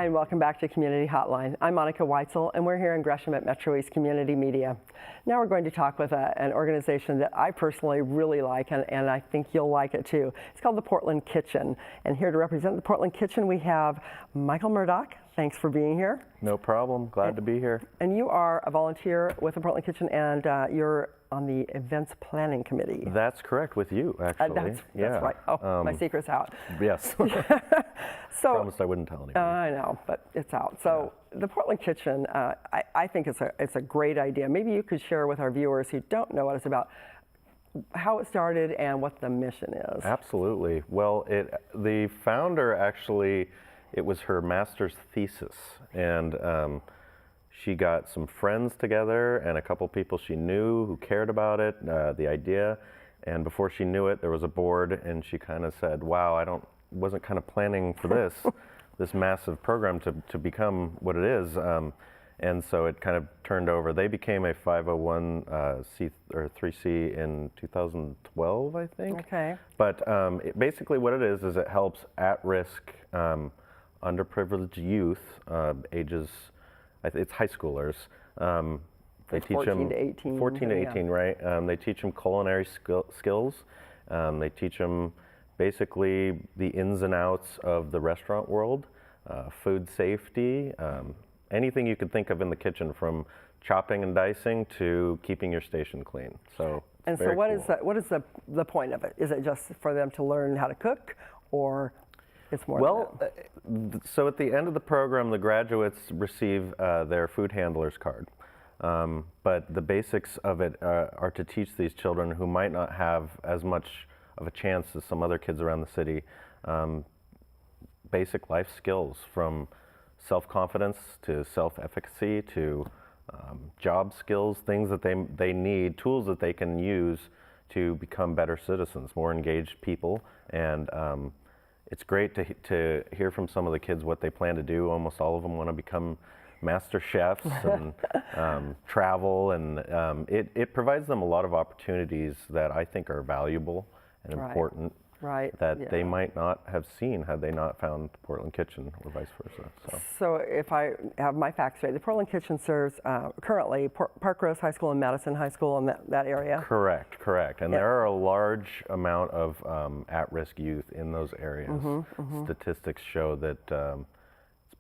Hi, and welcome back to Community Hotline. I'm Monica Weitzel, and we're here in Gresham at MetroEast Community Media. Now we're going to talk with an organization that I personally really like, and I think you'll like it too. It's called the Portland Kitchen. And here to represent the Portland Kitchen, we have Michael Murdoch. Thanks for being here. No problem. Glad to be here. And you are a volunteer with the Portland Kitchen, and you're on the events planning committee. That's correct, with you, actually. That's right. Oh, my secret's out. Yes. So, promised I wouldn't tell anyone. I know, but it's out. So the Portland Kitchen, I think it's a great idea. Maybe you could share with our viewers who don't know what it's about, how it started and what the mission is. Absolutely. Well, the founder actually, it was her master's thesis, and she got some friends together and a couple people she knew who cared about it, the idea, and before she knew it, there was a board, and she kind of said, wow, wasn't kind of planning for this massive program to become what it is, and so it kind of turned over. They became a 501c3c in 2012, I think. Okay. But basically what it is it helps at-risk, underprivileged youth, ages, it's high schoolers. They teach 14 to 18. 14 to 18, right? They teach them culinary skills. They teach them basically the ins and outs of the restaurant world, food safety, anything you could think of in the kitchen, from chopping and dicing to keeping your station clean. So, and so what is the point of it? Is it just for them to learn how to cook, or it's more? Well, so at the end of the program, the graduates receive their food handler's card. But the basics of it are to teach these children who might not have as much of a chance as some other kids around the city, basic life skills, from self-confidence to self-efficacy to job skills, things that they need, tools that they can use to become better citizens, more engaged people. And it's great to hear from some of the kids what they plan to do. Almost all of them want to become master chefs and travel, and it provides them a lot of opportunities that I think are valuable and important, that they might not have seen had they not found the Portland Kitchen, or vice versa. So if I have my facts right, the Portland Kitchen serves currently Park Rose High School and Madison High School in that area? Correct. And there are a large amount of at-risk youth in those areas. Statistics show that it's a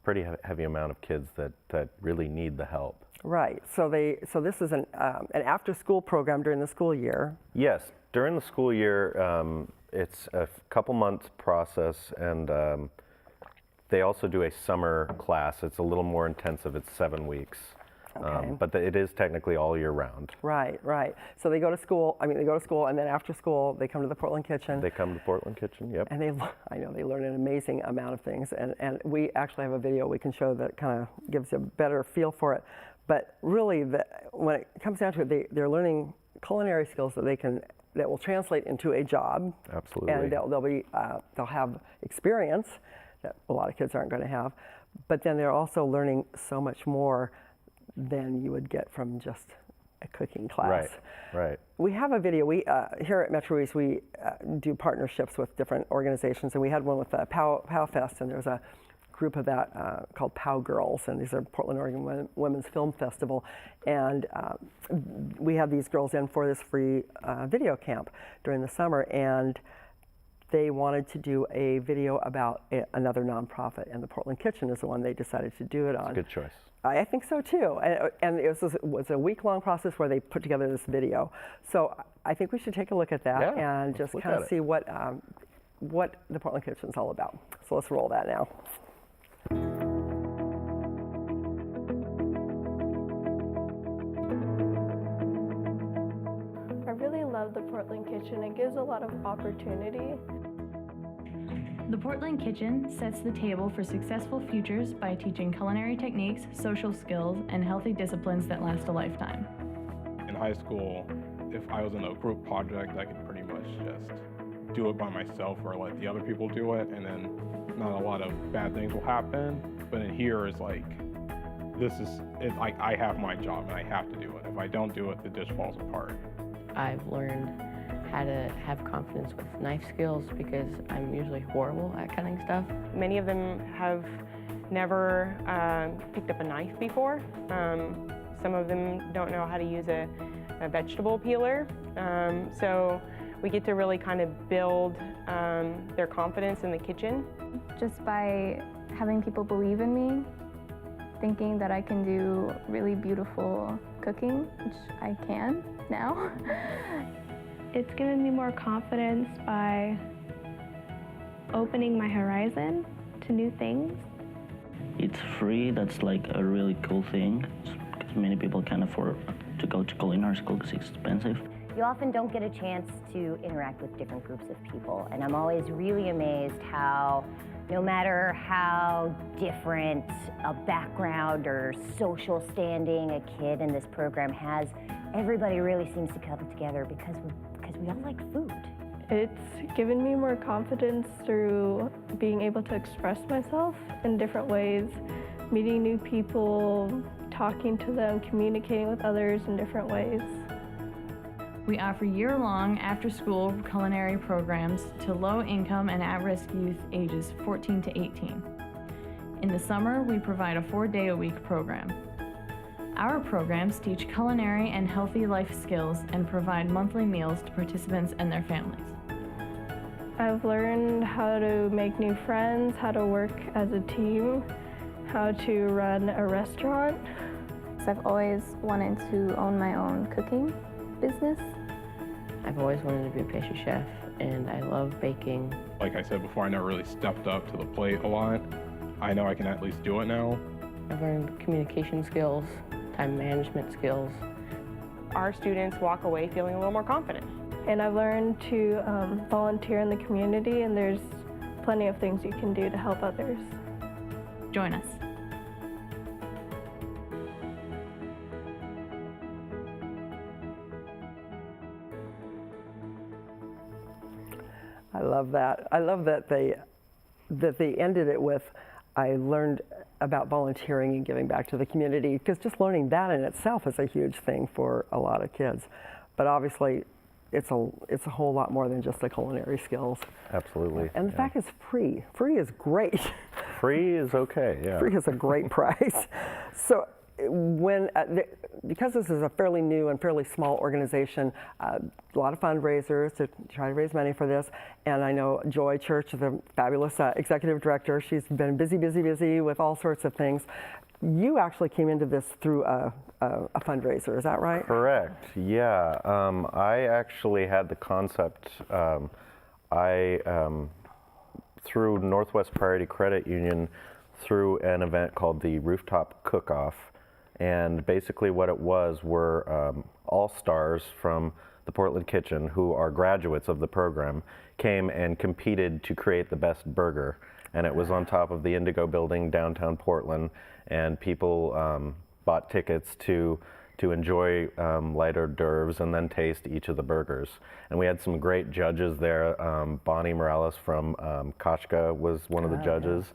pretty heavy amount of kids that really need the help. Right. So this is an after-school program during the school year. Yes. During the school year, it's a couple months process, and they also do a summer class. It's a little more intensive. It's 7 weeks. Okay. But it is technically all year round. Right. So they go to school, and then after school, they come to the Portland Kitchen. They come to the Portland Kitchen, yep. And I know they learn an amazing amount of things, and we actually have a video we can show that kind of gives you a better feel for it. But really, when it comes down to it, they're learning culinary skills that will translate into a job. Absolutely. And they'll have experience that a lot of kids aren't going to have. But then they're also learning so much more than you would get from just a cooking class. Right. We have a video. We here at MetroEast, we do partnerships with different organizations, and we had one with POW Fest, and there's a group of that called POW Girls, and these are Portland, Oregon Women's Film Festival, and we had these girls in for this free video camp during the summer, and they wanted to do a video about another nonprofit, and the Portland Kitchen is the one they decided to do it on. It's a good choice. I think so too, and it was a week-long process where they put together this video. So I think we should take a look at that and just kind of see what the Portland Kitchen is all about. So let's roll that now. I really love the Portland Kitchen. It gives a lot of opportunity. The Portland Kitchen sets the table for successful futures by teaching culinary techniques, social skills, and healthy disciplines that last a lifetime. In high school, if I was in a group project, I could pretty much just do it by myself or let the other people do it, and then not a lot of bad things will happen. But in here is like, I have my job and I have to do it. If I don't do it, the dish falls apart. I've learned how to have confidence with knife skills because I'm usually horrible at cutting stuff. Many of them have never picked up a knife before. Some of them don't know how to use a vegetable peeler. So we get to really kind of build their confidence in the kitchen. Just by having people believe in me, thinking that I can do really beautiful cooking, which I can now. It's given me more confidence by opening my horizon to new things. It's free, that's like a really cool thing, because many people can't afford to go to culinary school because it's expensive. You often don't get a chance to interact with different groups of people, and I'm always really amazed how no matter how different a background or social standing a kid in this program has, everybody really seems to come together because we all like food. It's given me more confidence through being able to express myself in different ways, meeting new people, talking to them, communicating with others in different ways. We offer year-long after-school culinary programs to low-income and at-risk youth ages 14 to 18. In the summer, we provide a 4-day-a-week program. Our programs teach culinary and healthy life skills and provide monthly meals to participants and their families. I've learned how to make new friends, how to work as a team, how to run a restaurant. I've always wanted to own my own cooking business. I've always wanted to be a pastry chef, and I love baking. Like I said before, I never really stepped up to the plate a lot. I know I can at least do it now. I've learned communication skills, time management skills. Our students walk away feeling a little more confident. And I've learned to volunteer in the community, and there's plenty of things you can do to help others. Join us. I love that. I love that they ended it with, I learned about volunteering and giving back to the community, because just learning that in itself is a huge thing for a lot of kids. But obviously, it's a whole lot more than just the culinary skills. Absolutely. And the fact it's free. Free is great. Free is okay, yeah. Free is a great price. So when, because this is a fairly new and fairly small organization, a lot of fundraisers to try to raise money for this. And I know Joy Church, the fabulous executive director, she's been busy with all sorts of things. You actually came into this through a fundraiser, is that right? Correct, yeah. I actually had the concept, through Northwest Priority Credit Union, through an event called the Rooftop Cook-Off. And basically what it was were all-stars from the Portland Kitchen, who are graduates of the program, came and competed to create the best burger. And it was on top of the Indigo Building, downtown Portland, and people bought tickets to enjoy light hors d'oeuvres and then taste each of the burgers. And we had some great judges there. Bonnie Morales from Koshka was one of the judges,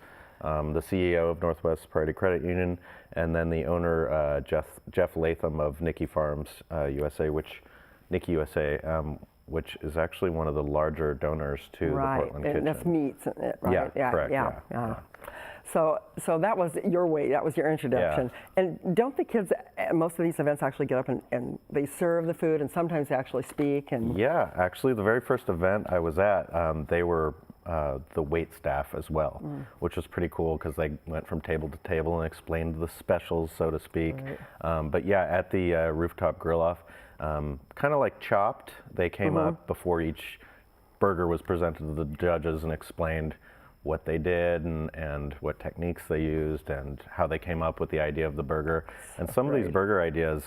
the CEO of Northwest Priority Credit Union, and then the owner, Jeff Latham of Nicky Farms USA, Nicky USA, which is actually one of the larger donors to the Portland Kitchen. Right, and that's meats, right? Yeah, correct, yeah. So that was your way, that was your introduction. Yeah. And don't the kids at most of these events actually get up and they serve the food, and sometimes they actually speak? And yeah, actually the very first event I was at, they were the wait staff as well, which was pretty cool because they went from table to table and explained the specials, so to speak. Right. But yeah, at the Rooftop Grill-Off, kind of like Chopped, they came up before each burger was presented to the judges and explained what they did and what techniques they used and how they came up with the idea of the burger. And some of these burger ideas,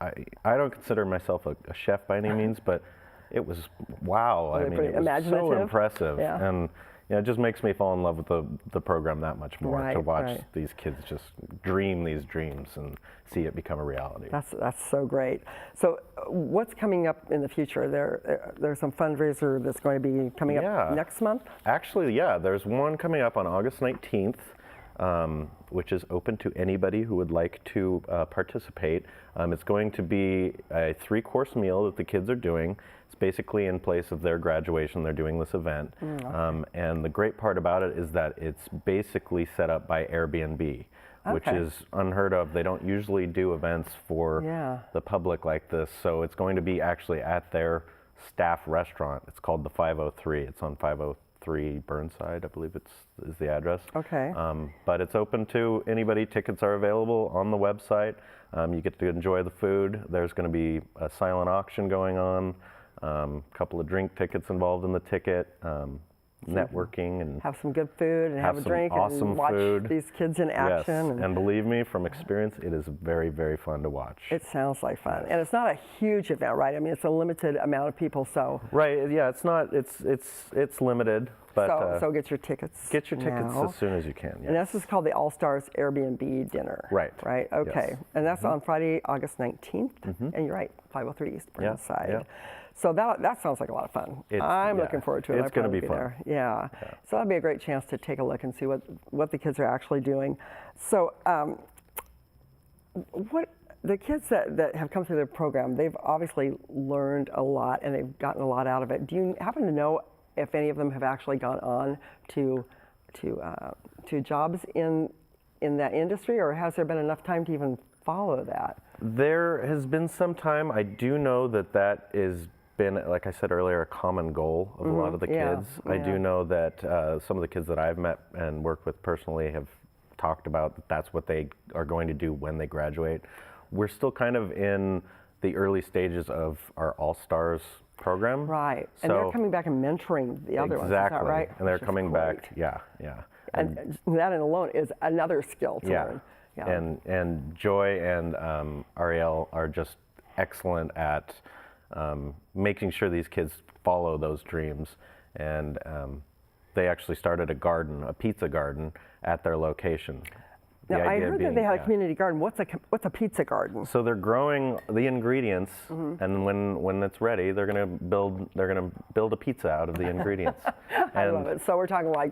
I don't consider myself a chef by any means, but it was wow. I mean, it was so impressive. Yeah. And it just makes me fall in love with the program that much more, to watch these kids just dream these dreams and see it become a reality. That's so great. So what's coming up in the future? There's some fundraiser that's going to be coming up next month? Actually, yeah, there's one coming up on August 19th. which is open to anybody who would like to participate. It's going to be a 3-course meal that the kids are doing. It's basically in place of their graduation. They're doing this event. And the great part about it is that it's basically set up by Airbnb, which is unheard of. They don't usually do events for the public like this. So it's going to be actually at their staff restaurant. It's called the 503. It's on 503 Burnside, I believe is the address. But it's open to anybody. Tickets are available on the website. You get to enjoy the food. There's going to be a silent auction going on, a couple of drink tickets involved in the ticket, networking, and have some good food and have a drink awesome and watch food. these kids in action. Yes, and believe me, from experience, it is very, very fun to watch. It sounds like fun, and it's not a huge event, right? I mean, it's a limited amount of people, so right. Yeah, it's not. It's limited, but so get your tickets. Get your tickets now. as soon as you can. Yes. And this is called the All Stars Airbnb dinner. Right. Right. Okay. Yes. And that's on Friday, August 19th. And you're right, 503 East Burnside. Yeah. So that sounds like a lot of fun. I'm looking forward to it. It's going to be fun. There. Yeah. So that'll be a great chance to take a look and see what the kids are actually doing. So what the kids that have come through the program, they've obviously learned a lot and they've gotten a lot out of it. Do you happen to know if any of them have actually gone on to jobs in that industry, or has there been enough time to even follow that? There has been some time. I do know that is been, like I said earlier, a common goal of a lot of the kids. I do know that some of the kids that I've met and worked with personally have talked about that's what they are going to do when they graduate. We're still kind of in the early stages of our All-Stars program. Right, and they're coming back and mentoring the other ones, is that right? And they're coming back, yeah. And that alone is another skill to learn. Yeah. And Joy and Ariel are just excellent at making sure these kids follow those dreams. And they actually started a pizza garden at their location. Now, I heard that they had a community garden. What's a pizza garden? So they're growing the ingredients, and when it's ready, they're gonna build a pizza out of the ingredients. I love it. So we're talking like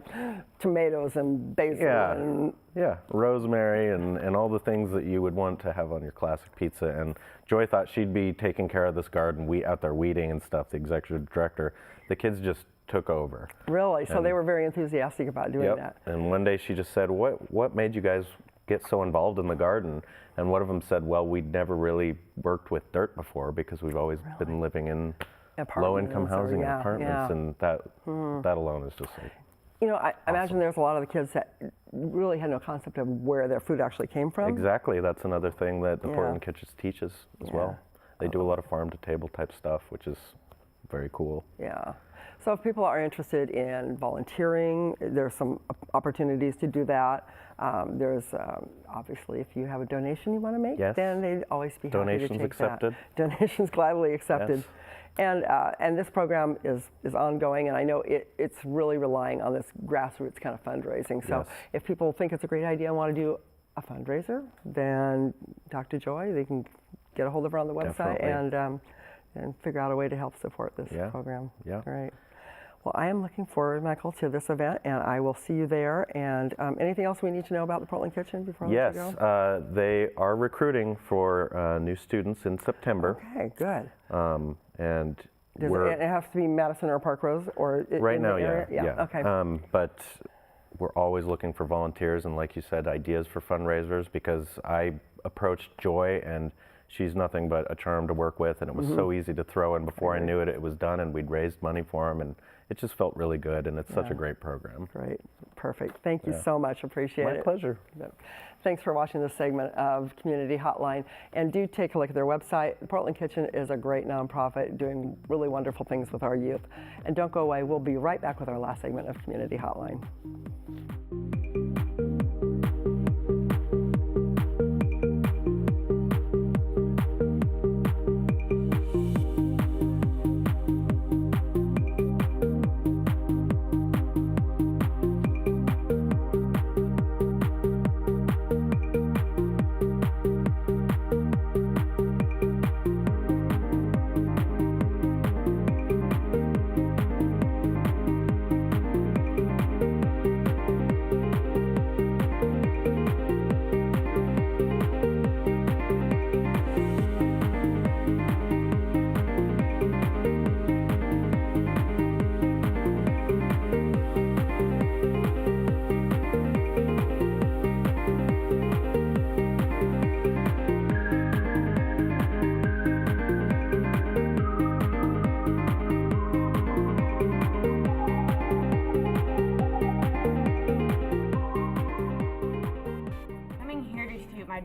tomatoes and basil and rosemary and all the things that you would want to have on your classic pizza. And Joy thought she'd be taking care of this garden, out there weeding and stuff. The executive director, the kids just took over. Really? So they were very enthusiastic about doing that. And one day she just said, what made you guys get so involved in the garden? And one of them said, well, we'd never really worked with dirt before because we've always been living in low-income housing and apartments, and that alone is just like, you know, I imagine there's a lot of the kids that really had no concept of where their food actually came from. Exactly. That's another thing that the Portland Kitchens teaches as well. They do a lot of farm-to-table type stuff, which is very cool. Yeah. So if people are interested in volunteering, there's some opportunities to do that. There's obviously, if you have a donation you want to make, then they'd always be happy to take that. Donations accepted. Donations gladly accepted. Yes. And this program is ongoing, and I know it's really relying on this grassroots kind of fundraising. So if people think it's a great idea and want to do a fundraiser, then talk to Joy. They can get a hold of her on the website and figure out a way to help support this program. Yeah. Right. Well, I am looking forward, Michael, to this event, and I will see you there. And anything else we need to know about the Portland Kitchen before we let you go? Yes, they are recruiting for new students in September. Okay, good. And does it have to be Madison or Park Rose, or right now? Yeah. Okay. But we're always looking for volunteers, and like you said, ideas for fundraisers, because I approached Joy, and she's nothing but a charm to work with, and it was so easy to throw in. Before I knew it, it was done, and we'd raised money for them, and it just felt really good, and it's such a great program. Great. Perfect. Thank you so much. Appreciate it. My pleasure. Thanks for watching this segment of Community Hotline, and do take a look at their website. The Portland Kitchen is a great nonprofit doing really wonderful things with our youth. And don't go away. We'll be right back with our last segment of Community Hotline.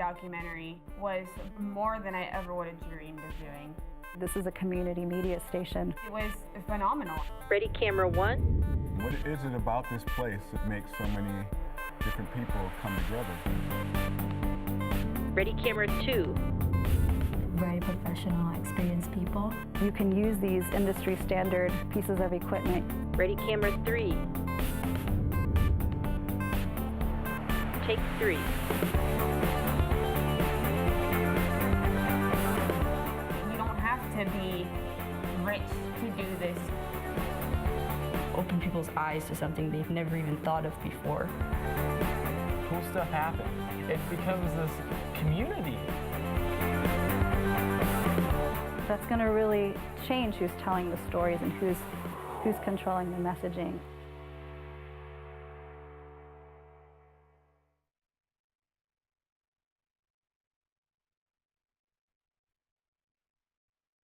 documentary was more than I ever would have dreamed of doing. This is a community media station. It was phenomenal. Ready Camera 1. What is it about this place that makes so many different people come together? Ready Camera 2. Very professional, experienced people. You can use these industry standard pieces of equipment. Ready Camera 3. Take 3. You don't have to be rich to do this. Open people's eyes to something they've never even thought of before. Cool stuff happens. It becomes this community. That's going to really change who's telling the stories and who's controlling the messaging.